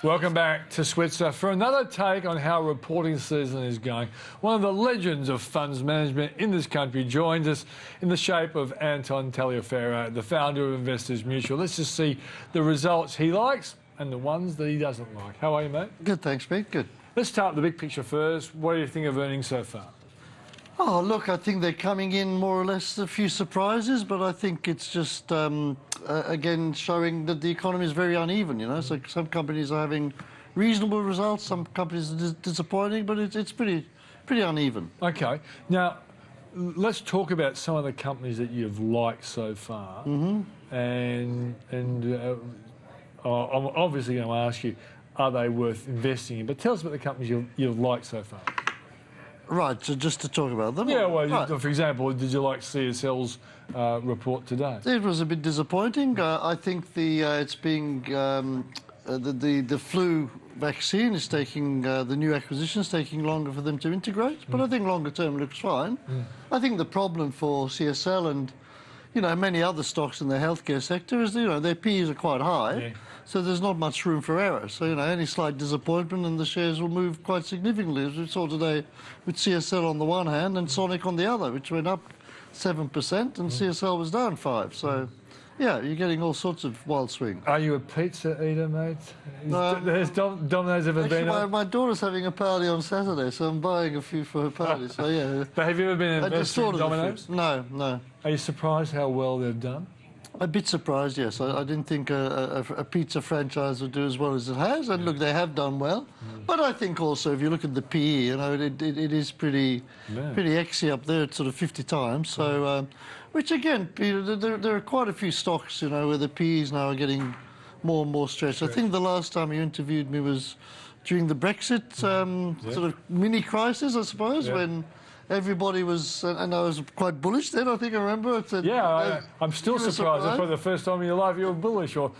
Welcome back to Switzer for another take on how reporting season is going. One of the legends of funds management in this country joins us in the shape of Anton Tagliaferro, the founder of Investors Mutual. Let's just see the results he likes and the ones that he doesn't like. How are you, mate? Good, thanks, Pete. Good. Let's start with the big picture first. What do you think of earnings so far? Oh, look, I think they're coming in more or less a few surprises, but I think it's just, again, showing that the economy is very uneven, you know. So some companies are having reasonable results, some companies are disappointing, but it's pretty uneven. OK. Now, let's talk about some of the companies that you've liked so far. Mm-hmm. And I'm obviously going to ask you, are they worth investing in? But tell us about the companies you've liked so far. Right, so just to talk about them? Yeah, well, right. For example, did you like CSL's report today? It was a bit disappointing. I think the flu vaccine is taking, the new acquisition is taking longer for them to integrate, but I think longer term looks fine. I think the problem for CSL and, you know, many other stocks in the healthcare sector is, you know, their PEs are quite high. Yeah. So there's not much room for error. So, you know, any slight disappointment and the shares will move quite significantly, as we saw today with CSL on the one hand and Sonic on the other, which went up 7% and CSL was down 5%. So, yeah, you're getting all sorts of wild swings. Are you a pizza eater, mate? Has Domino's ever been on? My daughter's having a party on Saturday, so I'm buying a few for her party. So, yeah. But have you ever been invested in Domino's? No, no. Are you surprised how well they've done? A bit surprised, yes. I didn't think a pizza franchise would do as well as it has. And look, they have done well. But I think also, if you look at the PE, you know, it is pretty exy up there at sort of 50 times. So, which again, Peter, there are quite a few stocks, you know, where the PEs now are getting more and more stretched. I think the last time you interviewed me was during the Brexit sort of mini crisis, I suppose, when everybody was, and I was quite bullish then, I think I remember. Yeah, I'm still surprised. That's probably the first time in your life you were bullish, or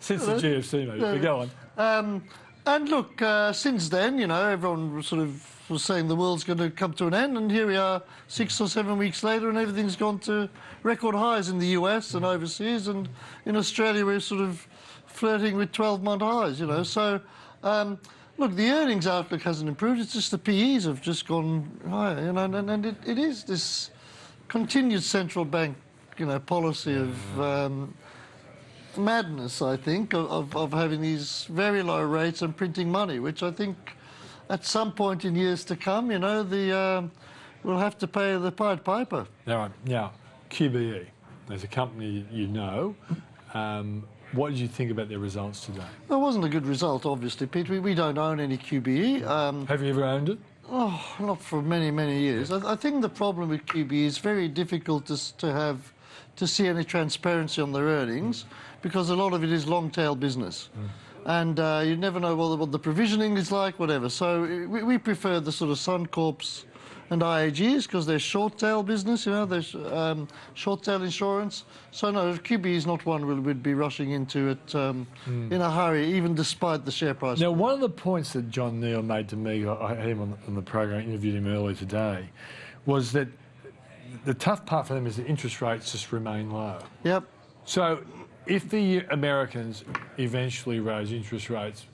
since the GFC, maybe. But go on. And look, since then, you know, everyone sort of was saying the world's going to come to an end, and here we are 6 or 7 weeks later, and everything's gone to record highs in the US and overseas, and in Australia we're sort of flirting with 12-month highs, you know. So, look, the earnings outlook hasn't improved. It's just the PEs have just gone higher, you know, and it is this continued central bank, you know, policy of madness, I think, of having these very low rates and printing money, which I think at some point in years to come, you know, we'll have to pay the Pied Piper. All right. Now, QBE, there's a company you know. What did you think about their results today? Well, it wasn't a good result, obviously, Pete. We don't own any QBE. Have you ever owned it? Oh, not for many, many years. I think the problem with QBE is very difficult to see any transparency on their earnings because a lot of it is long-tail business. And you never know what the provisioning is like, whatever. So we prefer the sort of Suncorps and IAGs because they're short-tail business, you know, there's short-tail insurance. So no, QBE is not one we'd be rushing into it in a hurry, even despite the share price. Now, one of the points that John Neal made to me, I had him on the program, I interviewed him earlier today, was that the tough part for them is that interest rates just remain low. Yep. So if the Americans eventually raise interest rates,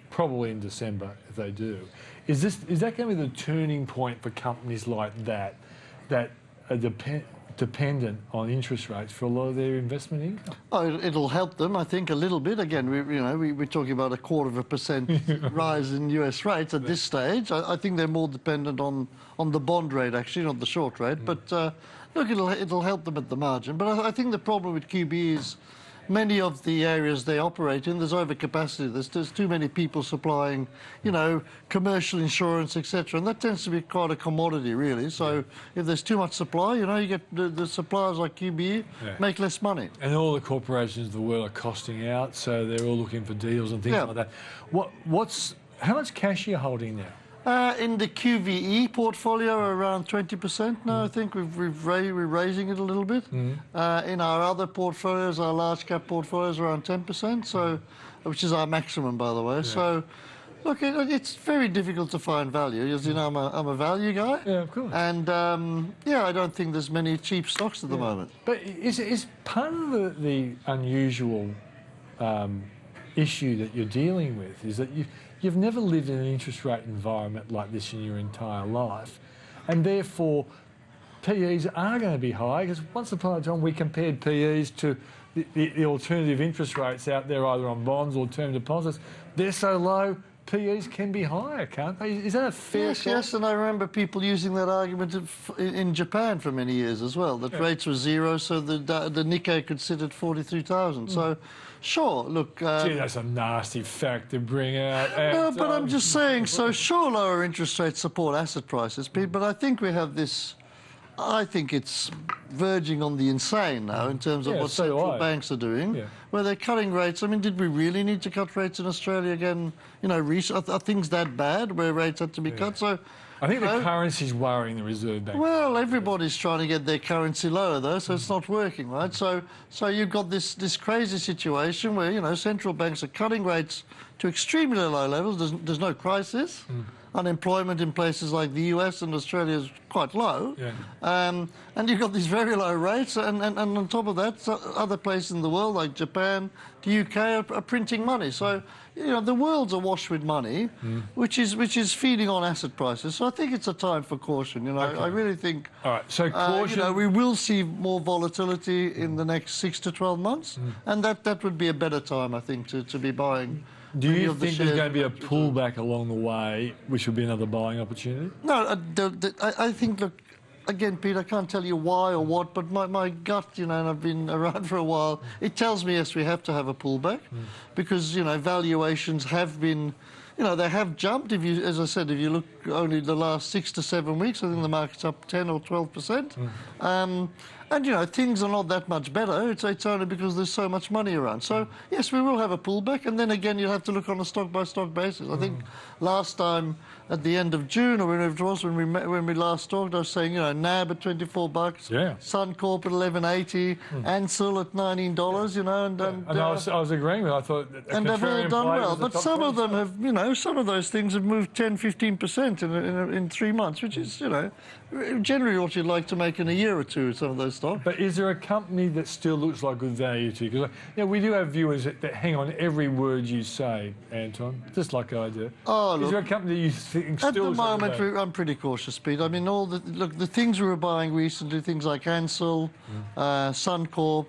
probably in December if they do, is that going to be the turning point for companies like that are dependent on interest rates for a lot of their investment income? Oh, it'll help them, I think, a little bit. Again, we're talking about 0.25% rise in US rates at this stage. I think they're more dependent on the bond rate, actually, not the short rate. But look, it'll help them at the margin. But I think the problem with QBE is many of the areas they operate in, there's overcapacity. There's too many people supplying, you know, commercial insurance, etc. And that tends to be quite a commodity, really. So if there's too much supply, you know, you get the suppliers like QBE make less money. And all the corporations of the world are costing out, so they're all looking for deals and things like that. How much cash are you holding now? In the QVE portfolio, around 20% now. I think we're raising it a little bit. In our other portfolios, our large cap portfolios, around 10%. So, which is our maximum, by the way. So, look, it's very difficult to find value. As you know, I'm a value guy. Yeah, of course. And I don't think there's many cheap stocks at the moment. But is part of the unusual issue that you're dealing with is that you've never lived in an interest rate environment like this in your entire life, and therefore PEs are going to be high, because once upon a time we compared PEs to the alternative interest rates out there, either on bonds or term deposits. They're so low, PEs can be higher, can't they? Is that a fair Yes, yes, and I remember people using that argument in Japan for many years as well, that rates were zero, so the Nikkei could sit at 43,000. So, sure, look... Gee, that's a nasty fact to bring out. No, but I'm just saying, so sure, lower interest rates support asset prices, Pete, but I think we have this... I think it's verging on the insane now in terms of what central banks are doing, where they're cutting rates. I mean, did we really need to cut rates in Australia again? You know, are things that bad where rates had to be cut? So, I think the currency's worrying the Reserve Bank. Well, everybody's trying to get their currency lower, though, so it's not working, right? So you've got this crazy situation where, you know, central banks are cutting rates to extremely low levels. There's no crisis. Unemployment in places like the US and Australia is quite low. And you've got these very low rates, and on top of that, other places in the world like Japan, the UK are printing money. So, you know, the world's awash with money, which is feeding on asset prices. So I think it's a time for caution. You know, I really think. All right. So caution. You know, we will see more volatility in the next 6 to 12 months, and that would be a better time, I think, to be buying. Do you think there's going to be a pullback along the way, which would be another buying opportunity? No, I think, look, again, Pete, I can't tell you why or what, but my gut, you know, and I've been around for a while, it tells me, yes, we have to have a pullback because, you know, valuations have been, you know, they have jumped. If you, as I said, if you look only the last 6 to 7 weeks, I think the market's up 10 or 12%. And, you know, things are not that much better. It's only because there's so much money around. So, yes, we will have a pullback. And then, again, you'll have to look on a stock-by-stock basis. I think last time at the end of June, or whenever it was, when we last talked, I was saying, you know, NAB at $24, Suncorp at $11.80, Ansell at $19, you know. And I was agreeing with it. I thought... And they've all done well. But some of them have, you know, some of those things have moved 10, 15% in 3 months, which is, you know, generally what you'd like to make in a year or two, some of those stocks. But is there a company that still looks like good value to you? Because, you know, we do have viewers that hang on every word you say, Anton, just like I do. Oh, look, is there a company that you think still... At the moment, I'm pretty cautious, Pete. I mean, the things we were buying recently, things like Ansell, Suncorp,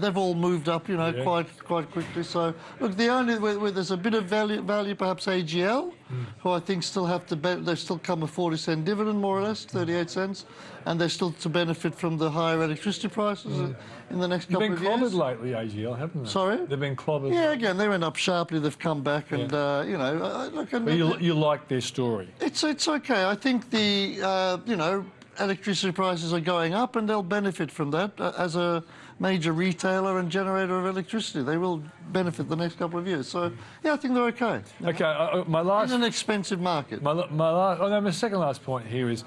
they've all moved up, you know, quite quickly. So, look, the only where there's a bit of value, perhaps AGL, who I think still have to they still come a 40-cent dividend, more or less, 38 cents, and they're still to benefit from the higher electricity prices in the next couple of years. They've been clobbered lately, AGL, haven't they? Sorry? They've been clobbered. Yeah, again, they went up sharply. They've come back, and you know, look. And but you like their story. It's okay. I think the you know, electricity prices are going up, and they'll benefit from that as a major retailer and generator of electricity. They will benefit the next couple of years. So, yeah, I think they're okay. Okay, my last... In an expensive market. My second last point here is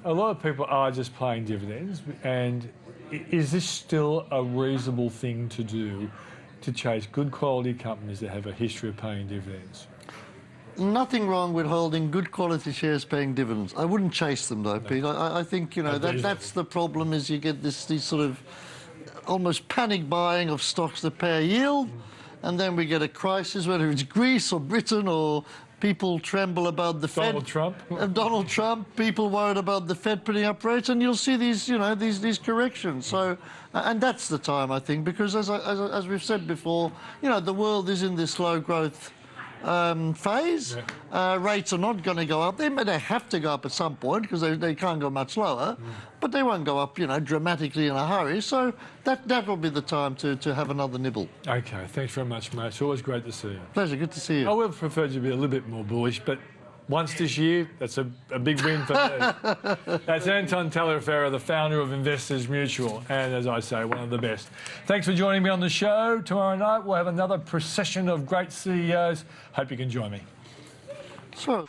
a lot of people are just paying dividends, and is this still a reasonable thing to do to chase good quality companies that have a history of paying dividends? Nothing wrong with holding good quality shares paying dividends. I wouldn't chase them, though, Pete. I think, you know, that's the problem, is you get these sort of almost panic buying of stocks that pay a yield, and then we get a crisis, whether it's Greece or Britain, or people tremble about the Fed. Donald Trump, people worried about the Fed putting up rates, and you'll see these, you know, these corrections. So, and that's the time, I think, because as we've said before, you know, the world is in this slow growth phase. Rates are not going to go up. They have to go up at some point because they can't go much lower, but they won't go up, you know, dramatically in a hurry. So that will be the time to have another nibble. Okay, thanks very much, mate. It's always great to see you. Pleasure, good to see you. I would have preferred you to be a little bit more bullish, but once this year, that's a big win for me. That's Anton Tagliaferro, the founder of Investors Mutual, and as I say, one of the best. Thanks for joining me on the show. Tomorrow night, we'll have another procession of great CEOs. Hope you can join me. So...